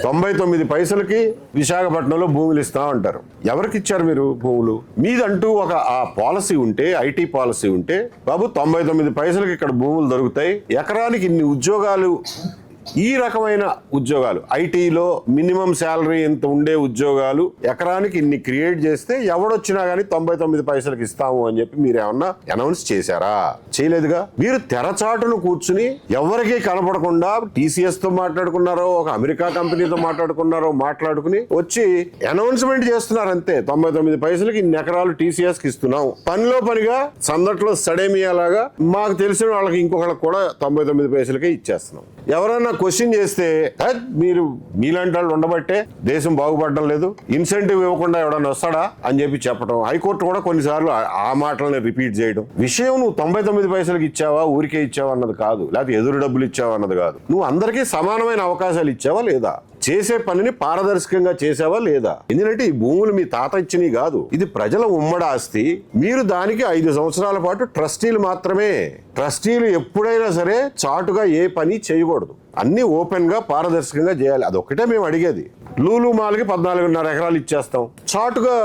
99 పైసలకి విశాఖపట్నంలో భూములు ఇస్తా అంటారు. ఎవరికి ఇచ్చారు మీరు భూములు? మీదంటూ ఒక ఆ పాలసీ ఉంటే, ఐటీ పాలసీ ఉంటే, బాబు 99 పైసలకి ఇక్కడ భూములు దొరుకుతాయి, ఎకరానికి ఇన్ని ఉద్యోగాలు, ఈ రకమైన ఉద్యోగాలు, ఐటీలో మినిమం శాలరీ ఎంత ఉండే ఉద్యోగాలు ఎకరానికి ఇన్ని క్రియేట్ చేస్తే ఎవడొచ్చినా గానీ 99 పైసలకి ఇస్తాము అని చెప్పి మీరు ఏమన్నా అనౌన్స్ చేశారా? చేయలేదుగా. మీరు తెరచాటును కూర్చుని ఎవరికి కనపడకుండా TCS తో మాట్లాడుకున్నారో, ఒక అమెరికా కంపెనీతో మాట్లాడుకుని వచ్చి అనౌన్స్మెంట్ చేస్తున్నారు అంతే. 99 పైసలకి ఇన్ని ఎకరాలు TCS కి ఇస్తున్నాం. పనిలో పనిగా సందట్లో సడేమియాలాగా మాకు తెలిసిన వాళ్ళకి ఇంకొకళ్ళకి కూడా 99 పైసలకే ఇచ్చేస్తున్నాం. ఎవరన్నా క్వశ్చన్ చేస్తే మీరు మీలాంటి వాళ్ళు ఉండబట్టే దేశం బాగుపడడం లేదు, ఇన్సెంటివ్ ఇవ్వకుండా ఎవడన్నా వస్తాడా అని చెప్పి చెప్పడం. హైకోర్టు కూడా కొన్నిసార్లు ఆ మాటలని రిపీట్ చేయడం. విషయం నువ్వు 99 పైసలకి ఇచ్చావా, ఊరికే ఇచ్చావా అన్నది కాదు, లేకపోతే ఎదురు డబ్బులు ఇచ్చావా అన్నది కాదు. నువ్వు అందరికీ సమానమైన అవకాశాలు ఇచ్చావా లేదా, చేసే పనిని పారదర్శకంగా చేసావా లేదా. ఎందుకంటే ఈ భూములు మీ తాత ఇచ్చినవి కాదు, ఇది ప్రజల ఉమ్మడి ఆస్తి. మీరు దానికి 5 సంవత్సరాల పాటు ట్రస్టీలు మాత్రమే. ట్రస్టీలు ఎప్పుడైనా సరే చాటుగా ఏ పని చేయకూడదు, అన్ని ఓపెన్ గా పారదర్శకంగా చేయాలి. అదొక్కటే మేము అడిగేది. లూలు మాల్కి 14.5 ఎకరాలు ఇచ్చేస్తాం, చాటుగా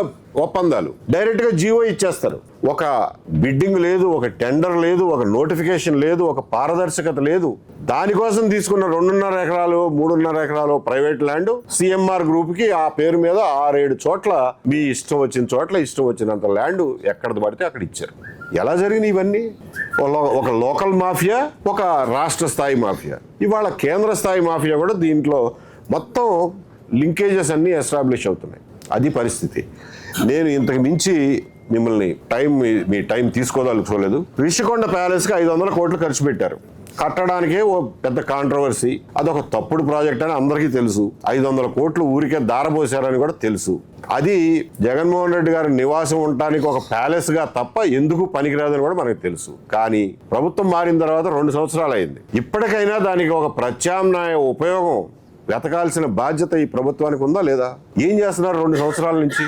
ఒప్పందాలు, డైరెక్ట్ గా జీవో ఇచ్చేస్తారు. ఒక బిడ్డింగ్ లేదు, ఒక టెండర్ లేదు, ఒక నోటిఫికేషన్ లేదు, ఒక పారదర్శకత లేదు. దానికోసం తీసుకున్న 2.5 ఎకరాలు 3.5 ఎకరాలు ప్రైవేట్ ల్యాండ్ CMR గ్రూప్ కి ఆ పేరు మీద 6-7 చోట్ల మీ ఇష్టం వచ్చిన చోట్ల ఇష్టం వచ్చినంత ల్యాండ్ ఎక్కడ పడితే అక్కడ ఇచ్చారు. ఎలా జరిగినాయి ఇవన్నీ? ఒక లోకల్ మాఫియా, ఒక రాష్ట్ర స్థాయి మాఫియా, ఇవాళ కేంద్ర స్థాయి మాఫియా కూడా దీంట్లో మొత్తం లింకేజెస్ అన్ని ఎస్టాబ్లిష్ అవుతున్నాయి. అది పరిస్థితి. నేను ఇంతకు మించి మిమ్మల్ని మీ టైం తీసుకోదలుచుకోలేదు. రిషికొండ ప్యాలెస్కి 500 కోట్లు ఖర్చు పెట్టారు. కట్టడానికే ఓ పెద్ద కాంట్రవర్సీ. అదొక తప్పుడు ప్రాజెక్ట్ అని అందరికీ తెలుసు. 500 కోట్లు ఊరికే దారపోసారని కూడా తెలుసు. అది జగన్మోహన్ రెడ్డి గారి నివాసం ఉండటానికి ఒక ప్యాలెస్ గా తప్ప ఎందుకు పనికిరాదని కూడా మనకు తెలుసు. కానీ ప్రభుత్వం మారిన తర్వాత 2 సంవత్సరాలు అయింది. ఇప్పటికైనా దానికి ఒక ప్రత్యామ్నాయ ఉపయోగం వెతకాల్సిన బాధ్యత ఈ ప్రభుత్వానికి ఉందా లేదా? ఏం చేస్తున్నారు 2 సంవత్సరాల నుంచి?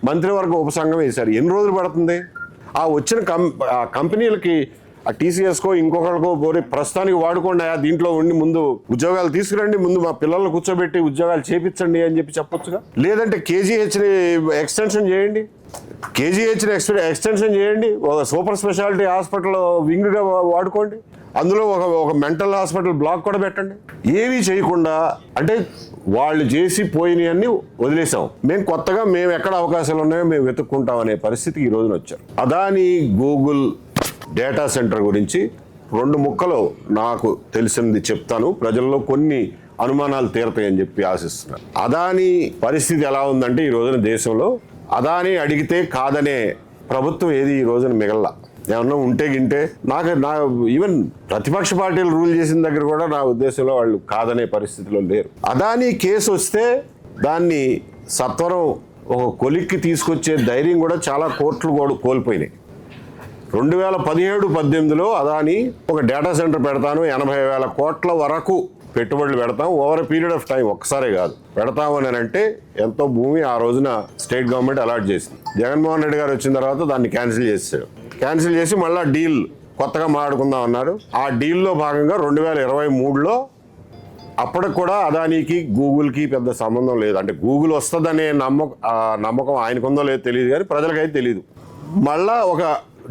మంత్రివర్గ ఉపసంఘం వేశారు. ఎన్ని రోజులు పడుతుంది? ఆ వచ్చిన కంపెనీలకి, ఆ TCSకో ఇంకొకరికో ప్రస్తుతానికి వాడుకోండి, దీంట్లో ఉండి ముందు ఉద్యోగాలు తీసుకురండి, ముందు మా పిల్లల్ని కూర్చోబెట్టి ఉద్యోగాలు చేపించండి అని చెప్పి చెప్పొచ్చుగా. లేదంటే KGHని ఎక్స్టెన్షన్ చేయండి, KGHని ఎక్స్టెన్షన్ చేయండి, ఒక సూపర్ స్పెషాలిటీ హాస్పిటల్ వింగ్గా వాడుకోండి, అందులో ఒక మెంటల్ హాస్పిటల్ బ్లాక్ కూడా పెట్టండి. ఏమీ చేయకుండా, అంటే వాళ్ళు చేసి పోయినవన్నీ వదిలేసాం, మేము ఎక్కడ అవకాశాలు ఉన్నాయో మేము వెతుక్కుంటాం అనే పరిస్థితికి ఈ రోజున వచ్చారు. అదాని గూగుల్ డేటా సెంటర్ గురించి 2 ముక్కలు నాకు తెలిసింది చెప్తాను. ప్రజల్లో కొన్ని అనుమానాలు తీరతాయని చెప్పి ఆశిస్తున్నాను. అదాని పరిస్థితి ఎలా ఉందంటే ఈ రోజున దేశంలో అదాని అడిగితే కాదనే ప్రభుత్వం ఏది ఈ రోజున మిగల్లా. ఏమన్నా ఉంటే గింటే నా ఈవెన్ ప్రతిపక్ష పార్టీలు రూల్ చేసిన దగ్గర కూడా నా ఉద్దేశంలో వాళ్ళు కాదనే పరిస్థితిలో లేరు. అదాని కేసు వస్తే దాన్ని సత్వరం ఒక కొలిక్కి తీసుకొచ్చే ధైర్యం కూడా చాలా కోర్టులు కోల్పోయినాయి. 2017-18లో అదాని ఒక డేటా సెంటర్ పెడతాను, 80,000 కోట్ల వరకు పెట్టుబడులు పెడతాం, ఓవర్ పీరియడ్ ఆఫ్ టైం, ఒక్కసారే కాదు పెడతామని అంటే ఎంతో భూమి ఆ రోజున స్టేట్ గవర్నమెంట్ అలాట్ చేసింది. జగన్మోహన్ రెడ్డి గారు వచ్చిన తర్వాత దాన్ని క్యాన్సిల్ చేసి మళ్ళీ డీల్ కొత్తగా మాట్లాడుకుందాం అన్నారు. ఆ డీల్లో భాగంగా 2023లో అప్పటికి కూడా అదానికి గూగుల్కి పెద్ద సంబంధం లేదు. అంటే గూగుల్ వస్తుందనే నమ్మకం ఆయనకుందో లేదో తెలియదు, కానీ ప్రజలకైతే తెలియదు. మళ్ళా ఒక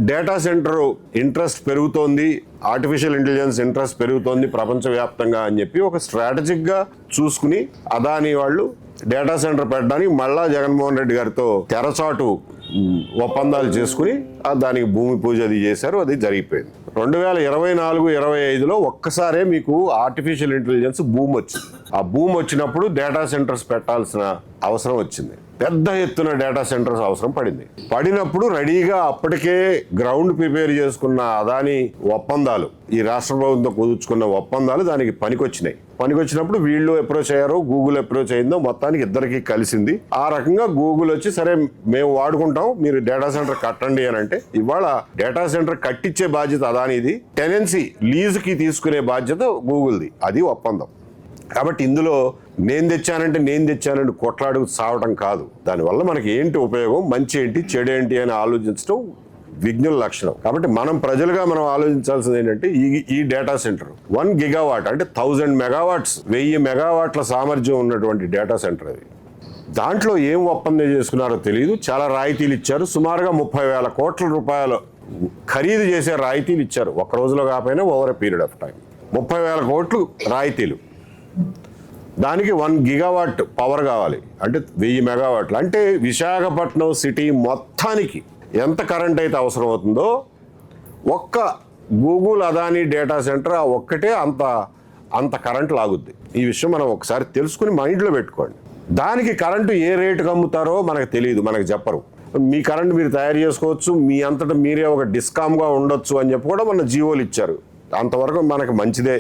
డేటా సెంటర్ ఇంట్రెస్ట్ పెరుగుతోంది, ఆర్టిఫిషియల్ ఇంటెలిజెన్స్ ఇంట్రెస్ట్ పెరుగుతోంది ప్రపంచవ్యాప్తంగా అని చెప్పి ఒక స్ట్రాటజిక్గా చూసుకుని అదాని వాళ్ళు డేటా సెంటర్ పెట్టడానికి మళ్ళా జగన్మోహన్ రెడ్డి గారితో తెరచాటు ఒప్పందాలు చేసుకుని దానికి భూమి పూజ అది చేశారు. అది జరిగిపోయింది. 2024-25లో ఒక్కసారే మీకు ఆర్టిఫిషియల్ ఇంటెలిజెన్స్ భూమి వచ్చింది. ఆ భూమి వచ్చినప్పుడు డేటా సెంటర్స్ పెట్టాల్సిన అవసరం వచ్చింది. పెద్ద ఎత్తున డేటా సెంటర్స్ అవసరం పడినప్పుడు రెడీగా అప్పటికే గ్రౌండ్ ప్రిపేర్ చేసుకున్న అదాని ఒప్పందాలు, ఈ రాష్ట్ర ప్రభుత్వంతో కుదుర్చుకున్న ఒప్పందాలు దానికి పనికొచ్చినప్పుడు వీళ్ళు అప్రోచ్ అయ్యారో, గూగుల్ అప్రోచ్ అయిందో, మొత్తానికి ఇద్దరికి కలిసింది. ఆ రకంగా గూగుల్ వచ్చి సరే మేము వాడుకుంటాం, మీరు డేటా సెంటర్ కట్టండి అని అంటే ఇవాళ డేటా సెంటర్ కట్టించే బాధ్యత అదానిది, టెనెన్సీ లీజుకి తీసుకునే బాధ్యత గూగుల్ది. అది ఒప్పందం. కాబట్టి ఇందులో నేను తెచ్చానంటే కొట్లాడుకు సావటం కాదు. దానివల్ల మనకి ఏంటి ఉపయోగం, మంచి ఏంటి చెడు ఏంటి అని ఆలోచించడం విజ్ఞుల లక్షణం. కాబట్టి మనం ప్రజలుగా మనం ఆలోచించాల్సింది ఏంటంటే ఈ డేటా సెంటర్ 1 గిగావాట్ అంటే 1000 మెగావాట్స్ 1000 మెగావాట్ల సామర్థ్యం ఉన్నటువంటి డేటా సెంటర్ అది. దాంట్లో ఏం ఒప్పందం చేసుకున్నారో తెలియదు. చాలా రాయితీలు ఇచ్చారు. సుమారుగా 30,000 కోట్ల రూపాయలు ఖరీదు చేసే రాయితీలు ఇచ్చారు. ఒక్క రోజులో కాకపోయినా over a period of time 30,000 కోట్లు రాయితీలు. దానికి 1 గిగావాట్ పవర్ కావాలి అంటే 1000 మెగావాట్లు. అంటే విశాఖపట్నం సిటీ మొత్తానికి ఎంత కరెంట్ అయితే అవసరం అవుతుందో ఒక్క గూగుల్ అదానీ డేటా సెంటర్ ఆ ఒక్కటే అంత కరెంట్ లాగుద్ది. ఈ విషయం మనం ఒకసారి తెలుసుకుని మైండ్లో పెట్టుకోండి. దానికి కరెంటు ఏ రేటుకి అమ్ముతారో మనకు తెలియదు, మనకు చెప్పరు. మీ కరెంట్ మీరు తయారు చేసుకోవచ్చు, మీ అంతటా మీరే ఒక డిస్కామ్గా ఉండొచ్చు అని చెప్పి కూడా మన జీవోలు ఇచ్చారు. అంతవరకు మనకు మంచిదే.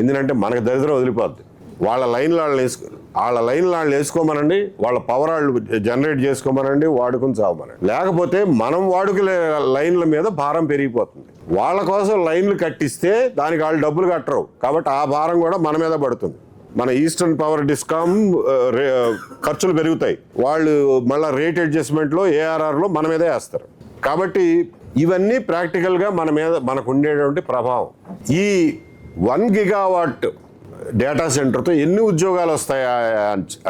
ఎందుకంటే మనకు దరిద్రం వదిలిపోద్ది. వాళ్ళ లైన్లు వాళ్ళు వేసుకోమనండి, వాళ్ళ పవర్ వాళ్ళు జనరేట్ చేసుకోమనండి, వాడుకుని చావమనండి. లేకపోతే మనం వాడుకునే లైన్ల మీద భారం పెరిగిపోతుంది. వాళ్ళ కోసం లైన్లు కట్టిస్తే దానికి వాళ్ళు డబ్బులు కట్టరు, కాబట్టి ఆ భారం కూడా మన మీద పడుతుంది. మన ఈస్టర్న్ పవర్ డిస్కామ్ ఖర్చులు పెరుగుతాయి. వాళ్ళు మళ్ళీ రేట్ అడ్జస్ట్మెంట్లో ఏఆర్ఆర్లో మన మీదే వేస్తారు. కాబట్టి ఇవన్నీ ప్రాక్టికల్గా మనకు ఉండేటువంటి ప్రభావం. ఈ 1 గిగావాట్ డేటా సెంటర్తో ఎన్ని ఉద్యోగాలు వస్తాయా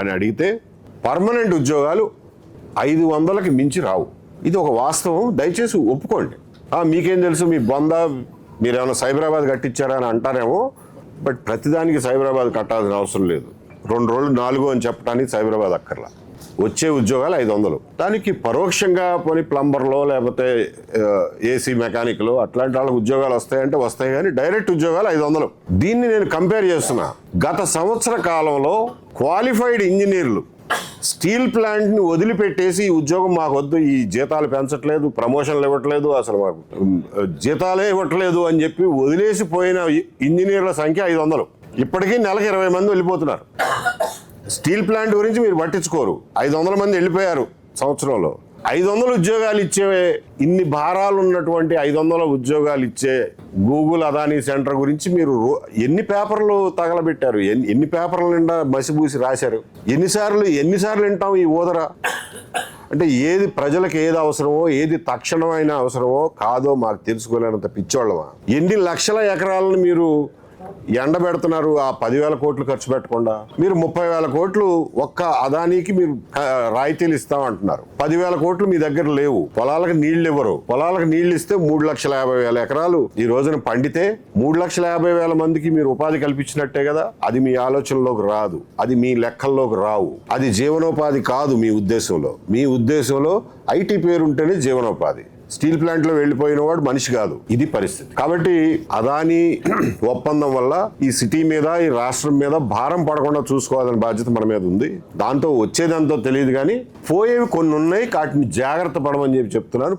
అని అడిగితే పర్మనెంట్ ఉద్యోగాలు 500కి మించి రావు. ఇది ఒక వాస్తవం, దయచేసి ఒప్పుకోండి. మీకేం తెలుసు, మీ మీరేమైనా సైబరాబాద్ కట్టించారా అని అంటారేమో. బట్ ప్రతిదానికి సైబరాబాద్ కట్టాల్సిన అవసరం లేదు. 2 రోజులు 4 అని చెప్పడానికి సైబరాబాద్ అక్కర్లా. వచ్చే ఉద్యోగాలు 500. దానికి పరోక్షంగా పోనీ ప్లంబర్లో లేకపోతే ఏసీ మెకానిక్లో అట్లాంటి వాళ్ళకి ఉద్యోగాలు వస్తాయంటే వస్తాయి, కానీ డైరెక్ట్ ఉద్యోగాలు 500. దీన్ని నేను కంపేర్ చేస్తున్నా. గత సంవత్సర కాలంలో క్వాలిఫైడ్ ఇంజనీర్లు స్టీల్ ప్లాంట్ని వదిలిపెట్టేసి ఈ ఉద్యోగం మాకు వద్దు, ఈ జీతాలు పెంచట్లేదు, ప్రమోషన్లు ఇవ్వట్లేదు, అసలు మాకు జీతాలే ఇవ్వట్లేదు అని చెప్పి వదిలేసిపోయిన ఇంజనీర్ల సంఖ్య 500. ఇప్పటికీ నెలకు 20 మంది వెళ్ళిపోతున్నారు. స్టీల్ ప్లాంట్ గురించి మీరు పట్టించుకోరు. 500 మంది వెళ్ళిపోయారు సంవత్సరంలో. 500 ఉద్యోగాలు ఇచ్చే, ఇన్ని భారాలు ఉన్నటువంటి 500 ఉద్యోగాలు ఇచ్చే గూగుల్ అదానీ సెంటర్ గురించి మీరు ఎన్ని పేపర్లు తగలబెట్టారు, ఎన్ని పేపర్ల నిండా మసిబూసి రాశారు. ఎన్నిసార్లు వింటాం ఈ ఊదర. అంటే ఏది ప్రజలకు ఏది అవసరమో, ఏది తక్షణమైన అవసరమో కాదో మాకు తెలుసుకోలేనంత పిచ్చోళ్ళమా? ఎన్ని లక్షల ఎకరాలను మీరు ఎండబెడుతున్నారు ఆ 10,000 కోట్లు ఖర్చు పెట్టకుండా? మీరు 30,000 కోట్లు ఒక్క అదానీకి మీరు రాయితీలు ఇస్తామంటున్నారు. 10,000 కోట్లు మీ దగ్గర లేవు. పొలాలకు నీళ్లు ఇవ్వరు. పొలాలకు నీళ్లు ఇస్తే 3,50,000 ఎకరాలు ఈ రోజున పండితే 3,50,000 మందికి మీరు ఉపాధి కల్పించినట్టే కదా. అది మీ ఆలోచనలోకి రాదు, అది మీ లెక్కల్లోకి రావు. అది జీవనోపాధి కాదు మీ ఉద్దేశంలో. మీ ఉద్దేశంలో ఐటీ పేరుంటేనే జీవనోపాధి. స్టీల్ ప్లాంట్లో వెళ్ళిపోయిన వాడు మనిషి కాదు. ఇది పరిస్థితి. కాబట్టి అదానీ ఒప్పందం వల్ల ఈ సిటీ మీద, ఈ రాష్ట్రం మీద భారం పడకుండా చూసుకోవాల్సిన బాధ్యత మన మీద ఉంది. దాంతో వచ్చేదంతో తెలియదు, కానీ పోయేవి కొన్ని ఉన్నాయి. వాటిని జాగ్రత్త పడమని చెప్తున్నాను.